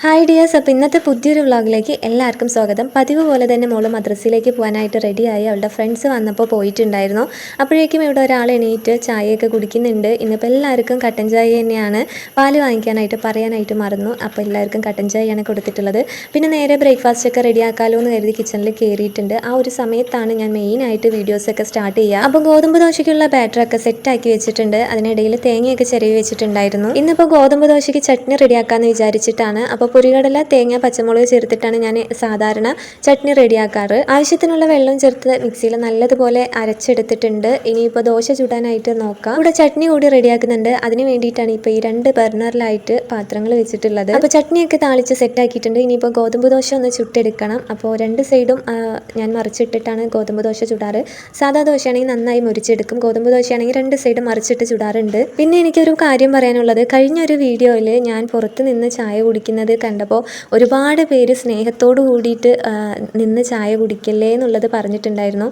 Hi dears, അപ്പോൾ ഇന്നത്തെ പുതിയൊരു വ്ളോഗിലേക്ക് എല്ലാവർക്കും സ്വാഗതം. പതിവ് പോലെ തന്നെ മോള് മദ്രസയിലേക്ക് പോകാനായിട്ട് റെഡിയായി. അവളുടെ ഫ്രണ്ട്സ് വന്നപ്പോൾ പോയിട്ടുണ്ടായിരുന്നു. അപ്പോഴേക്കും ഇവിടെ ഒരാൾ എണീറ്റ് ചായയൊക്കെ കുടിക്കുന്നുണ്ട്. ഇന്നിപ്പോൾ എല്ലാവർക്കും കട്ടൻ ചായ തന്നെയാണ്. പാല് വാങ്ങിക്കാനായിട്ട് പറയാനായിട്ട് മറന്നു. അപ്പോൾ എല്ലാവർക്കും കട്ടൻ ചായയാണ് കൊടുത്തിട്ടുള്ളത്. പിന്നെ നേരെ ബ്രേക്ക്ഫാസ്റ്റൊക്കെ റെഡിയാക്കാമല്ലോ എന്ന് കരുതി കിച്ചണിൽ കയറിയിട്ടുണ്ട്. ആ ഒരു സമയത്താണ് ഞാൻ മെയിനായിട്ട് വീഡിയോസൊക്കെ സ്റ്റാർട്ട് ചെയ്യുക. അപ്പോൾ ഗോതമ്പ് ദോശയ്ക്കുള്ള ബാറ്ററൊക്കെ സെറ്റാക്കി വെച്ചിട്ടുണ്ട്. അതിനിടയിൽ തേങ്ങയൊക്കെ ചിരവി വെച്ചിട്ടുണ്ടായിരുന്നു. ഇന്നിപ്പോൾ ഗോതമ്പ് ദോശയ്ക്ക് ചട്നി റെഡിയാക്കാമെന്ന് വിചാരിച്ചിട്ടാണ്. അപ്പോൾ പൊരികടല, തേങ്ങ, പച്ചമുളക് ചേർത്തിട്ടാണ് ഞാൻ സാധാരണ ചട്നി റെഡിയാക്കാറ്. ആവശ്യത്തിനുള്ള വെള്ളം ചേർത്ത് മിക്സിയിൽ നല്ലതുപോലെ അരച്ചെടുത്തിട്ടുണ്ട്. ഇനിയിപ്പോൾ ദോശ ചുടാനായിട്ട് നോക്കാം. ഇവിടെ ചട്നി കൂടി റെഡിയാക്കുന്നുണ്ട്. അതിന് വേണ്ടിയിട്ടാണ് ഇപ്പോൾ ഈ 2 ബർണറിലായിട്ട് പാത്രങ്ങൾ വെച്ചിട്ടുള്ളത്. അപ്പോൾ ചട്നിയൊക്കെ താളിച്ച് സെറ്റാക്കിയിട്ടുണ്ട്. ഇനിയിപ്പോൾ ഗോതമ്പ് ദോശ ഒന്ന് ചുട്ടെടുക്കണം. അപ്പോൾ 2 സൈഡും ഞാൻ മറിച്ചിട്ടിട്ടാണ് ഗോതമ്പ് ദോശ ചുടാറ്. സാധാ ദോശയാണെങ്കിൽ നന്നായി മുരിച്ചെടുക്കും. ഗോതമ്പ് ദോശയാണെങ്കിൽ 2 സൈഡും മറിച്ചിട്ട് ചുടാറുണ്ട്. പിന്നെ എനിക്കൊരു കാര്യം പറയാനുള്ളത്, കഴിഞ്ഞൊരു വീഡിയോയിൽ ഞാൻ പുറത്ത് നിന്ന് ചായ കുടിക്കുന്നത് കണ്ടപ്പോൾ ഒരുപാട് പേര് സ്നേഹത്തോട് കൂടിയിട്ട് നിന്ന് ചായ കുടിക്കല്ലേ എന്നുള്ളത് പറഞ്ഞിട്ടുണ്ടായിരുന്നു.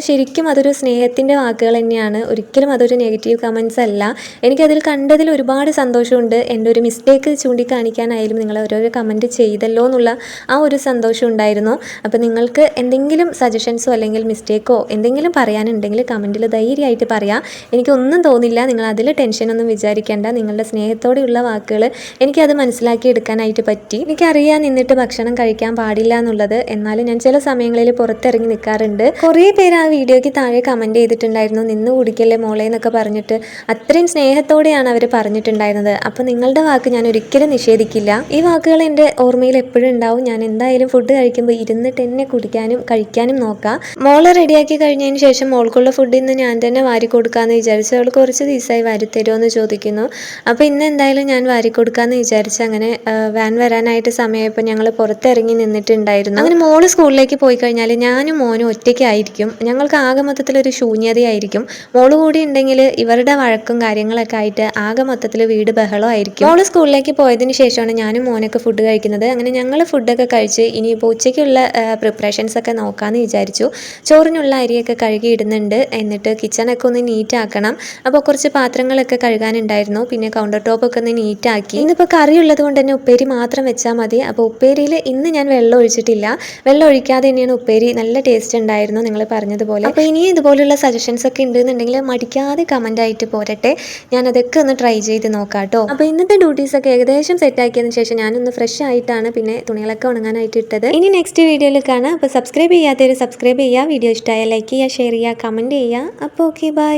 ശരിക്കും അതൊരു സ്നേഹത്തിൻ്റെ വാക്കുകൾ തന്നെയാണ്. ഒരിക്കലും അതൊരു നെഗറ്റീവ് കമൻസ് അല്ല. എനിക്കതിൽ കണ്ടതിൽ ഒരുപാട് സന്തോഷമുണ്ട്. എൻ്റെ ഒരു മിസ്റ്റേക്ക് ചൂണ്ടിക്കാണിക്കാനായാലും നിങ്ങൾ ഓരോരോ കമൻറ്റ് ചെയ്തല്ലോ എന്നുള്ള ആ ഒരു സന്തോഷം ഉണ്ടായിരുന്നു. അപ്പോൾ നിങ്ങൾക്ക് എന്തെങ്കിലും സജഷൻസോ അല്ലെങ്കിൽ മിസ്റ്റേക്കോ എന്തെങ്കിലും പറയാനുണ്ടെങ്കിൽ കമൻറ്റിൽ ധൈര്യമായിട്ട് പറയാം. എനിക്കൊന്നും തോന്നില്ല. നിങ്ങൾ അതിൽ ടെൻഷനൊന്നും വിചാരിക്കേണ്ട. നിങ്ങളുടെ സ്നേഹത്തോടെയുള്ള വാക്കുകൾ എനിക്കത് മനസ്സിലാക്കി എടുക്കാനായിട്ട് പറ്റി. എനിക്കറിയാൻ നിന്നിട്ട് ഭക്ഷണം കഴിക്കാൻ പാടില്ല എന്നുള്ളത്. എന്നാലും ഞാൻ ചില സമയങ്ങളിൽ പുറത്തിറങ്ങി നിൽക്കാറുണ്ട്. കുറേ പേര് ആ വീഡിയോയ്ക്ക് താഴെ കമൻറ്റ് ചെയ്തിട്ടുണ്ടായിരുന്നു, നിന്ന് കുടിക്കല്ലേ മോളെ എന്നൊക്കെ പറഞ്ഞിട്ട്. അത്രയും സ്നേഹത്തോടെയാണ് അവർ പറഞ്ഞിട്ടുണ്ടായിരുന്നത്. അപ്പോൾ നിങ്ങളുടെ വാക്ക് ഞാൻ ഒരിക്കലും നിഷേധിക്കില്ല. ഈ വാക്കുകൾ എൻ്റെ ഓർമ്മയിൽ എപ്പോഴും ഉണ്ടാവും. ഞാൻ എന്തായാലും ഫുഡ് കഴിക്കുമ്പോൾ ഇരുന്നിട്ട് തന്നെ കുടിക്കാനും കഴിക്കാനും നോക്കാം. മോളെ റെഡിയാക്കി കഴിഞ്ഞതിന് ശേഷം മോൾക്കുള്ള ഫുഡ് ഇന്ന് ഞാൻ തന്നെ വാരി കൊടുക്കാമെന്ന് വിചാരിച്ചു. അവൾ കുറച്ച് ദിവസമായി വാരി തരുമോ എന്ന് ചോദിക്കുന്നു. അപ്പോൾ ഇന്ന് എന്തായാലും ഞാൻ വാരി കൊടുക്കാമെന്ന് വിചാരിച്ചു. അങ്ങനെ വാൻ വരാനായിട്ട് സമയമായപ്പോൾ ഞങ്ങൾ പുറത്തിറങ്ങി നിന്നിട്ടുണ്ടായിരുന്നു. അങ്ങനെ മോള് സ്കൂളിലേക്ക് പോയി കഴിഞ്ഞാൽ ഞാനും മോനും ഒറ്റയ്ക്കായിരിക്കും. ഞങ്ങൾക്ക് ആകെ മൊത്തത്തിലൊരു ശൂന്യതയായിരിക്കും. മോള് കൂടി ഉണ്ടെങ്കിൽ ഇവരുടെ വഴക്കും കാര്യങ്ങളൊക്കെ ആയിട്ട് ആകെ മൊത്തത്തിൽ വീട് ബഹളമായിരിക്കും. മോള് സ്കൂളിലേക്ക് പോയതിന് ശേഷമാണ് ഞാനും മോനൊക്കെ ഫുഡ് കഴിക്കുന്നത്. അങ്ങനെ ഞങ്ങൾ ഫുഡൊക്കെ കഴിച്ച് ഇനിയിപ്പോൾ ഉച്ചയ്ക്കുള്ള പ്രിപ്പറേഷൻസ് ഒക്കെ നോക്കാമെന്ന് വിചാരിച്ചു. ചോറിനുള്ള അരിയൊക്കെ കഴുകി ഇടുന്നുണ്ട്. എന്നിട്ട് കിച്ചണൊക്കെ ഒന്ന് നീറ്റ് ആക്കണം. അപ്പോൾ കുറച്ച് പാത്രങ്ങളൊക്കെ കഴുകാനുണ്ടായിരുന്നു. പിന്നെ കൗണ്ടർ ടോപ്പൊക്കെ ഒന്ന് നീറ്റാക്കി. ഇന്നിപ്പോൾ കറി ഉള്ളത് കൊണ്ട് തന്നെ ഉപ്പേരി മാത്രം വെച്ചാൽ മതി. അപ്പോൾ ഉപ്പേരിയിൽ ഇന്ന് ഞാൻ വെള്ളം ഒഴിച്ചിട്ടില്ല. വെള്ളം ഒഴിക്കാതെ തന്നെയാണ് ഉപ്പേരി. നല്ല ടേസ്റ്റ് ഉണ്ടായിരുന്നു നിങ്ങൾ പറഞ്ഞതുപോലെ. അപ്പോൾ ഇനിയും ഇതുപോലുള്ള സജഷൻസ് ഒക്കെ ഉണ്ടെന്നുണ്ടെങ്കിൽ മടിക്കാതെ കമൻ്റ് ആയിട്ട് പോരട്ടെ. ഞാനതൊക്കെ ഒന്ന് ട്രൈ ചെയ്ത് നോക്കാം കേട്ടോ. അപ്പോൾ ഇന്നത്തെ ഡ്യൂട്ടീസൊക്കെ ഏകദേശം സെറ്റാക്കിയതിന് ശേഷം ഞാനൊന്ന് ഫ്രഷ് ആയിട്ടാണ് പിന്നെ തുണികളൊക്കെ ഉണങ്ങാനായിട്ട് ഇട്ടത്. ഇനി നെക്സ്റ്റ് വീഡിയോയിൽ കാണാം. അപ്പോൾ സബ്സ്ക്രൈബ് ചെയ്യാത്തവർ സബ്സ്ക്രൈബ് ചെയ്യുക. വീഡിയോ ഇഷ്ടമായാൽ ലൈക്ക് ചെയ്യുക, ഷെയർ ചെയ്യുക, കമൻറ്റ് ചെയ്യുക. അപ്പോൾ ഓക്കെ, ബൈ.